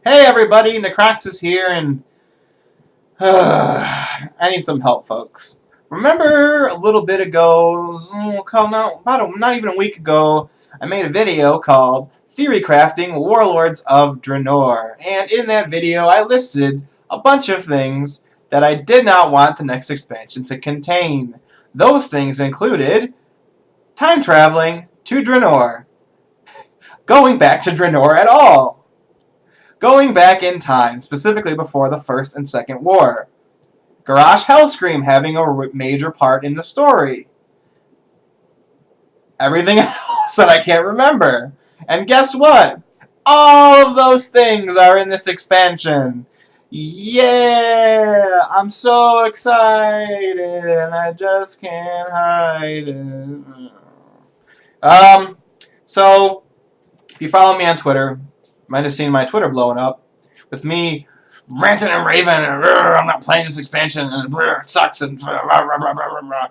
Hey everybody, Necroxis here, and I need some help, folks. Remember a little bit ago, not even a week ago, I made a video called Theory Crafting Warlords of Draenor, and in that video I listed a bunch of things that I did not want the next expansion to contain. Those things included time traveling to Draenor, going back to Draenor at all, going back in time, specifically before the First and Second War. Garrosh Hellscream having a major part in the story. Everything else that I can't remember. And guess what? All of those things are in this expansion. Yeah! I'm so excited and I just can't hide it. So, if you follow me on Twitter, you might have seen my Twitter blowing up with me ranting and raving and I'm not playing this expansion and it sucks and I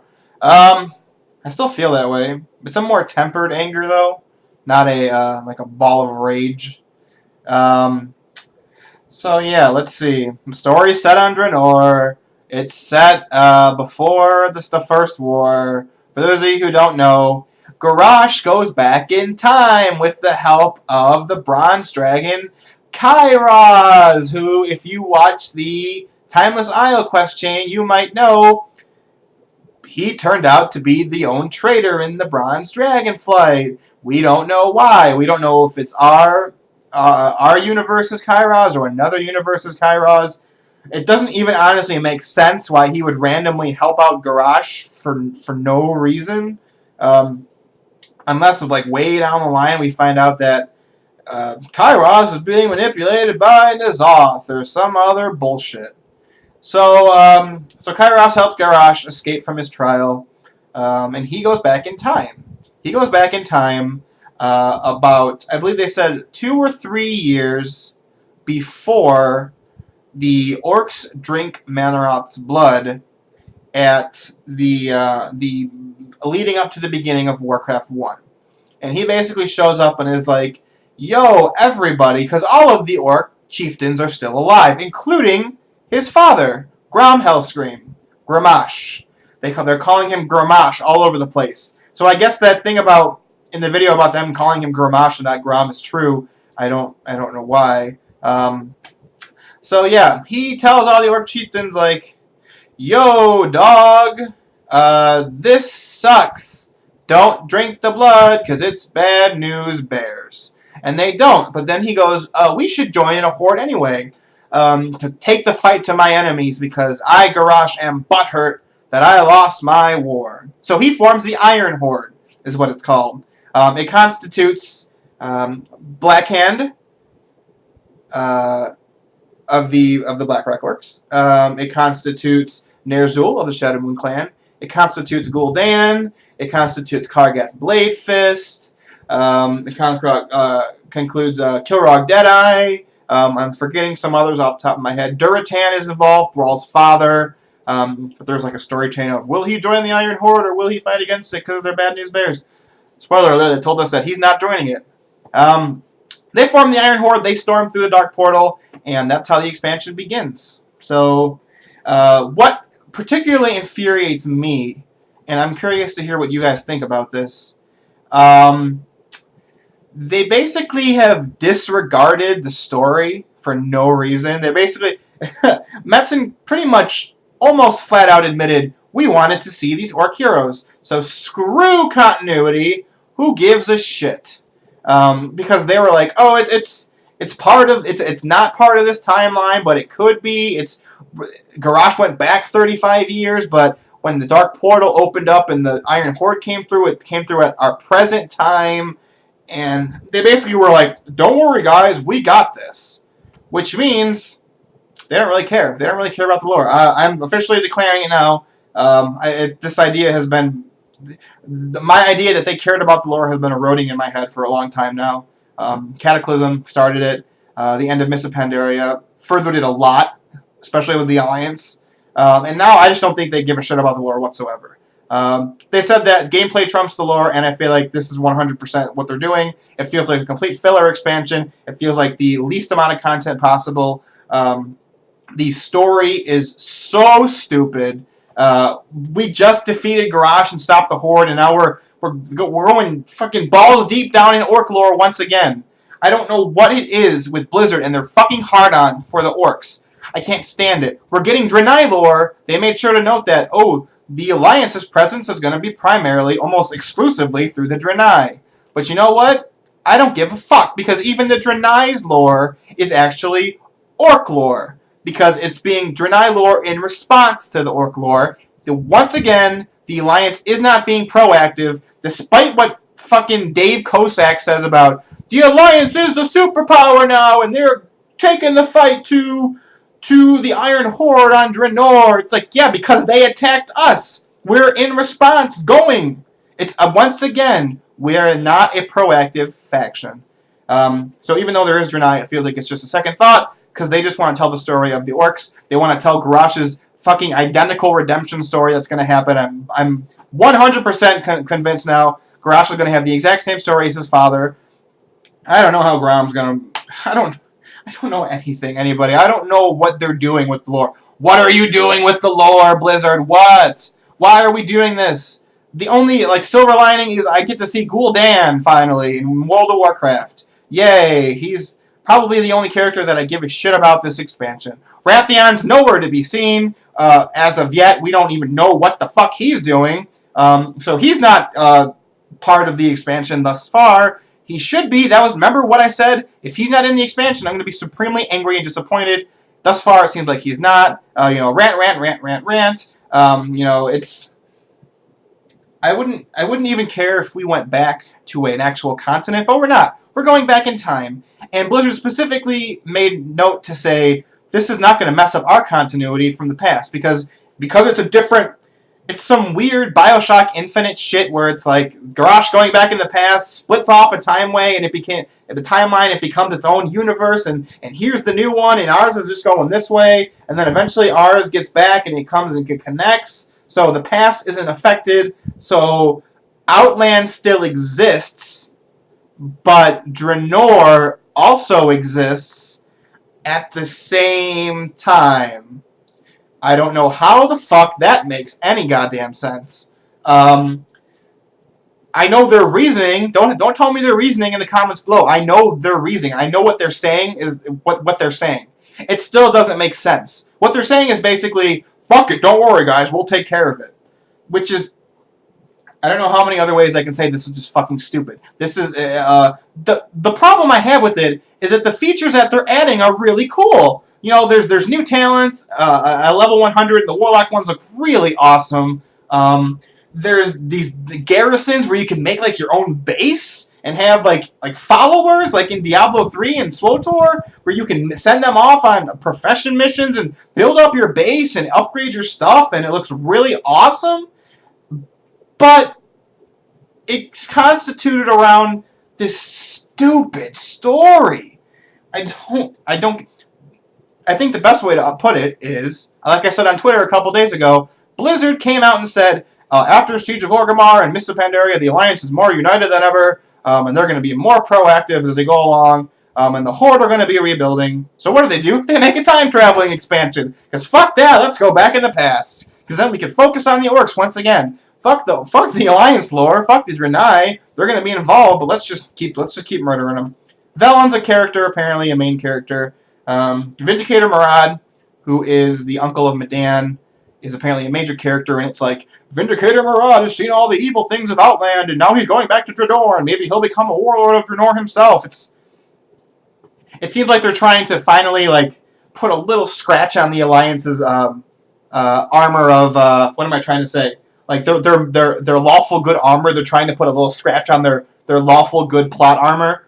still feel that way. It's a more tempered anger though, not a like a ball of rage. So yeah, let's see. The story's set on Draenor. It's set before the First War. For those of you who don't know, Garrosh goes back in time with the help of the Bronze Dragon Kairos, who, if you watch the Timeless Isle quest chain, you might know he turned out to be the own traitor in the Bronze Dragon flight. We don't know why. We don't know if it's our universe's Kairos or another universe's Kairos. It doesn't even honestly make sense why he would randomly help out Garrosh for no reason. Unless, like, way down the line we find out that Kairos is being manipulated by N'Zoth or some other bullshit. So Kairos helps Garrosh escape from his trial, and he goes back in time. He goes back in time about, I believe they said, 2 or 3 years before the orcs drink Manaroth's blood at the leading up to the beginning of Warcraft 1. And he basically shows up and is like, yo, everybody, because all of the orc chieftains are still alive, including his father, Grom Hellscream, Grommash. They're calling him Grommash all over the place. So I guess that thing about, in the video about them calling him Grommash and not Grom is true. I don't know why. So yeah, he tells all the orc chieftains, like, yo, dog, this sucks. Don't drink the blood, because it's bad news bears. And they don't. But then he goes, we should join in a horde anyway, to take the fight to my enemies, because I, Garrosh, am butthurt that I lost my war. So he forms the Iron Horde, is what it's called. It constitutes Blackhand of the Blackrock Orcs. It constitutes Ner'zhul of the Shadowmoon Clan. It constitutes Gul'dan. It constitutes Kargath Bladefist. It concludes Kilrog Deadeye. I'm forgetting some others off the top of my head. Duratan is involved, Thrall's father. But there's like a story chain of, will he join the Iron Horde or will he fight against it because they're bad news bears? Spoiler alert, they told us that he's not joining it. They form the Iron Horde, they storm through the Dark Portal, and that's how the expansion begins. So, what particularly infuriates me, and I'm curious to hear what you guys think about this, they basically have disregarded the story for no reason. They basically, Metzen pretty much almost flat out admitted, we wanted to see these orc heroes, so screw continuity, who gives a shit? Because they were like, oh, it's not part of this timeline, but it could be. Garrosh went back 35 years, but when the Dark Portal opened up and the Iron Horde came through, it came through at our present time, and they basically were like, don't worry, guys, we got this. Which means they don't really care. They don't really care about the lore. I'm officially declaring it now. This idea has been... My idea that they cared about the lore has been eroding in my head for a long time now. Cataclysm started it. The end of Mists of Pandaria furthered it a lot, especially with the Alliance. And now I just don't think they give a shit about the lore whatsoever. They said that gameplay trumps the lore, and I feel like this is 100% what they're doing. It feels like a complete filler expansion. It feels like the least amount of content possible. The story is so stupid. We just defeated Garrosh and stopped the Horde, and now we're going fucking balls deep down in orc lore once again. I don't know what it is with Blizzard and their fucking hard-on for the orcs. I can't stand it. We're getting Draenei lore. They made sure to note that, the Alliance's presence is going to be primarily, almost exclusively, through the Draenei. But you know what? I don't give a fuck, because even the Draenei's lore is actually orc lore. Because it's being Draenei lore in response to the orc lore. Once again, the Alliance is not being proactive, despite what fucking Dave Kosak says about, the Alliance is the superpower now, and they're taking the fight to the Iron Horde on Draenor. It's like, yeah, because they attacked us. We're in response going. It's, once again, we're not a proactive faction. So even though there is Draenei, it feels like it's just a second thought, because they just want to tell the story of the orcs. They want to tell Garrosh's fucking identical redemption story that's going to happen. I'm 100% convinced now Garrosh is going to have the exact same story as his father. I don't know how Grom's going to... I don't know anything, anybody. I don't know what they're doing with the lore. What are you doing with the lore, Blizzard? What? Why are we doing this? The only, silver lining is I get to see Gul'dan, finally, in World of Warcraft. Yay! He's probably the only character that I give a shit about this expansion. Rathion's nowhere to be seen. As of yet, we don't even know what the fuck he's doing. So he's not part of the expansion thus far. He should be. Remember what I said? If he's not in the expansion, I'm going to be supremely angry and disappointed. Thus far, it seems like he's not. Rant. It's... I wouldn't even care if we went back to an actual continent, but we're not. We're going back in time. And Blizzard specifically made note to say, this is not going to mess up our continuity from the past, because it's a different... It's some weird Bioshock Infinite shit where it's like Garrosh going back in the past splits off a timeway and the timeline becomes its own universe, and here's the new one, and ours is just going this way, and then eventually ours gets back and it comes and it connects, so the past isn't affected. So Outland still exists, but Draenor also exists at the same time. I don't know how the fuck that makes any goddamn sense. I know their reasoning. Don't tell me their reasoning in the comments below. I know their reasoning. I know what they're saying is what they're saying. It still doesn't make sense. What they're saying is basically, fuck it, don't worry guys, we'll take care of it. Which is, I don't know how many other ways I can say this is just fucking stupid. This is, the problem I have with it is that the features that they're adding are really cool. There's new talents. At level 100, the Warlock ones look really awesome. There's these garrisons where you can make your own base and have followers, like in Diablo 3 and SWTOR, where you can send them off on profession missions and build up your base and upgrade your stuff, and it looks really awesome. But it's constituted around this stupid story. I think the best way to put it is, like I said on Twitter a couple days ago, Blizzard came out and said, after Siege of Orgrimmar and Mists of Pandaria, the Alliance is more united than ever, and they're going to be more proactive as they go along, and the Horde are going to be rebuilding. So what do? They make a time-traveling expansion. Because fuck that, let's go back in the past. Because then we can focus on the orcs once again. Fuck the Alliance lore, fuck the Draenei. They're going to be involved, but let's just keep murdering them. Velen's a character, apparently a main character. Vindicator Murad, who is the uncle of Medan, is apparently a major character, and it's like, Vindicator Murad has seen all the evil things of Outland, and now he's going back to Draenor, and maybe he'll become a warlord of Draenor himself. It seems like they're trying to finally, put a little scratch on the Alliance's armor of, what am I trying to say? Their lawful good armor, they're trying to put a little scratch on their lawful good plot armor,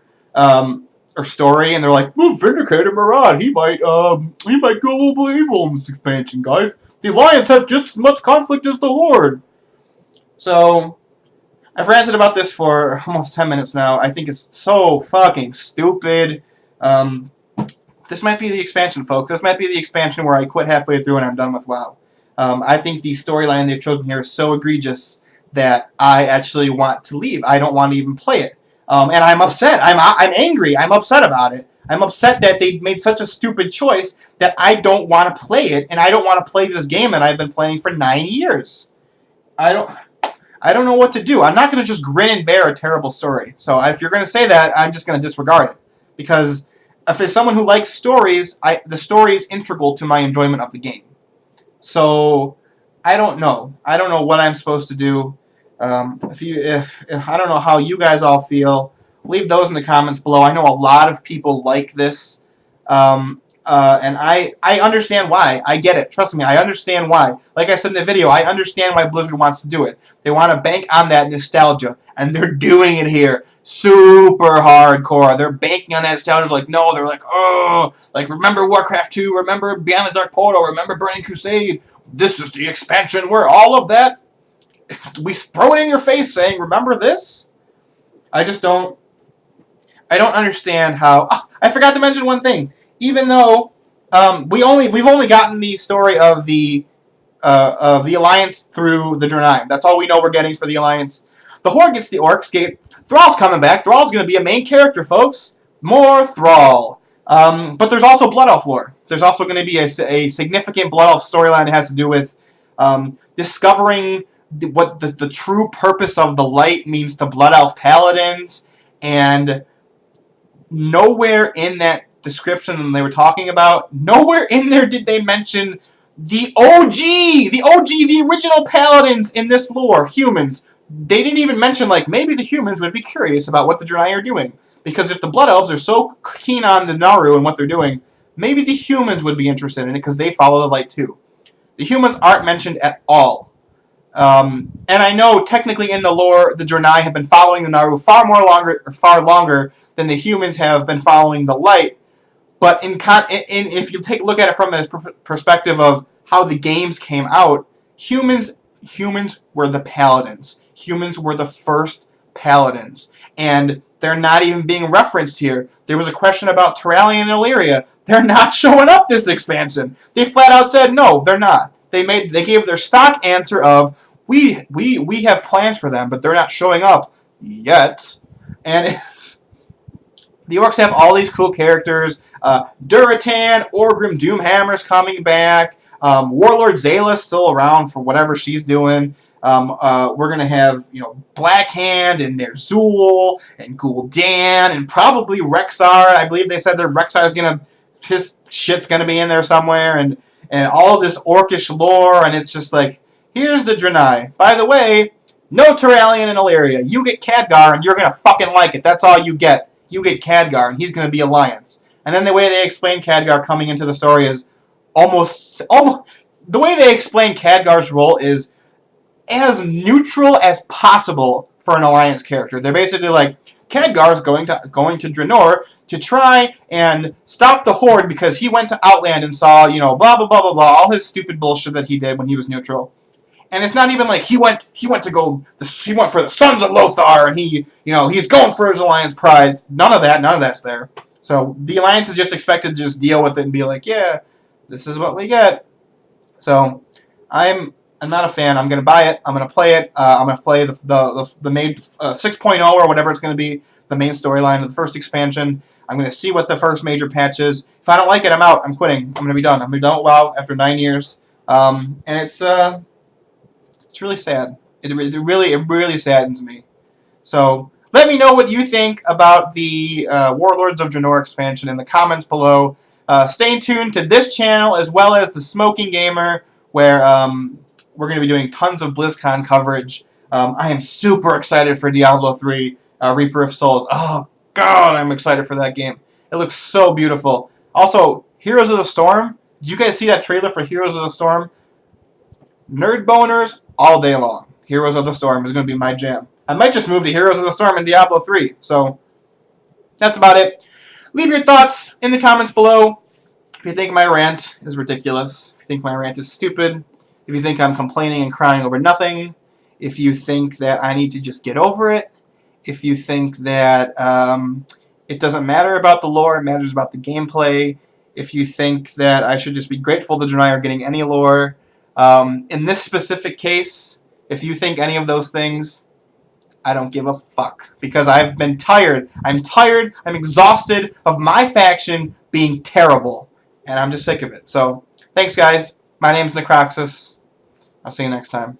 or story, and they're like, "Ooh, Vindicator Murad, he might go a little evil in this expansion, guys. The Alliance has just as much conflict as the Horde." So, I've ranted about this for almost 10 minutes now. I think it's so fucking stupid. This might be the expansion, folks. This might be the expansion where I quit halfway through and I'm done with WoW. I think the storyline they've chosen here is so egregious that I actually want to leave. I don't want to even play it. And I'm upset. I'm angry. I'm upset about it. I'm upset that they made such a stupid choice that I don't want to play it, and I don't want to play this game that I've been playing for 9 years. I don't know what to do. I'm not going to just grin and bear a terrible story. So if you're going to say that, I'm just going to disregard it. Because if it's someone who likes stories, the story is integral to my enjoyment of the game. So I don't know. I don't know what I'm supposed to do. If I don't know how you guys all feel, leave those in the comments below. I know a lot of people like this, and I understand why. I get it. Trust me, I understand why. Like I said in the video, I understand why Blizzard wants to do it. They want to bank on that nostalgia, and they're doing it here. Super hardcore. They're banking on that nostalgia. Like, no, they're like, oh, like, remember Warcraft 2, remember Beyond the Dark Portal, remember Burning Crusade. This is the expansion where all of that, we throw it in your face saying, remember this? I don't understand how. Oh, I forgot to mention one thing. Even though we've only gotten the story of the Alliance through the Draenor. That's all we know we're getting for the Alliance. The Horde gets the Orcs. Thrall's coming back. Thrall's going to be a main character, folks. More Thrall. But there's also Blood Elf lore. There's also going to be a significant Blood Elf storyline that has to do with discovering what the true purpose of the light means to Blood Elf paladins, and nowhere in that description they were talking about, nowhere in there did they mention the original paladins in this lore, humans. They didn't even mention, like, maybe the humans would be curious about what the Draenor are doing. Because if the Blood Elves are so keen on the Naru and what they're doing, maybe the humans would be interested in it because they follow the light too. The humans aren't mentioned at all. And I know technically in the lore, the Draenor have been following the Naru far longer than the humans have been following the light. But if you take a look at it from the perspective of how the games came out, humans were the paladins. Humans were the first paladins. And they're not even being referenced here. There was a question about Turalyon and Illyria. They're not showing up this expansion. They flat out said no, they're not. They gave their stock answer of we have plans for them, but they're not showing up yet. And the Orcs have all these cool characters. Duratan, Orgrim Doomhammer's coming back. Warlord Zayla's still around for whatever she's doing. We're going to have, Blackhand and Ner'zhul and Gul'dan and probably Rexxar. I believe they said that Rexxar's his shit's going to be in there somewhere, and all of this orcish lore, and it's just like, here's the Draenor. By the way, no Turalyon and Illyria. You get Khadgar, and you're going to fucking like it. That's all you get. You get Khadgar, and he's going to be Alliance. And then the way they explain Khadgar coming into the story is almost the way they explain Khadgar's role is as neutral as possible for an Alliance character. They're basically like, Khadgar's going to Draenor to try and stop the Horde because he went to Outland and saw, blah, blah, blah, blah, blah, all his stupid bullshit that he did when he was neutral. And it's not even like he went for the Sons of Lothar and he's going for his Alliance pride. None of that's there. So the Alliance is just expected to just deal with it and be like, yeah, this is what we get. So I'm not a fan. I'm going to buy it. I'm going to play it. I'm going to play the main 6.0 or whatever it's going to be, the main storyline of the first expansion. I'm going to see what the first major patch is. If I don't like it, I'm out. I'm quitting. I'm going to be done. I'm going to be done with WoW after 9 years. And it's really sad. It really saddens me. So let me know what you think about the Warlords of Draenor expansion in the comments below. Stay tuned to this channel as well as the Smoking Gamer, where we're going to be doing tons of BlizzCon coverage. I am super excited for Diablo 3 Reaper of Souls. Oh, God, I'm excited for that game. It looks so beautiful. Also, Heroes of the Storm. Did you guys see that trailer for Heroes of the Storm? Nerd boners all day long. Heroes of the Storm is going to be my jam. I might just move to Heroes of the Storm in Diablo 3. So, that's about it. Leave your thoughts in the comments below. If you think my rant is ridiculous, if you think my rant is stupid, if you think I'm complaining and crying over nothing, if you think that I need to just get over it, if you think that it doesn't matter about the lore, it matters about the gameplay, if you think that I should just be grateful the Draenor are getting any lore, In this specific case, if you think any of those things, I don't give a fuck. Because I've been tired. I'm tired. I'm exhausted of my faction being terrible. And I'm just sick of it. So, thanks guys. My name's Necroxis. I'll see you next time.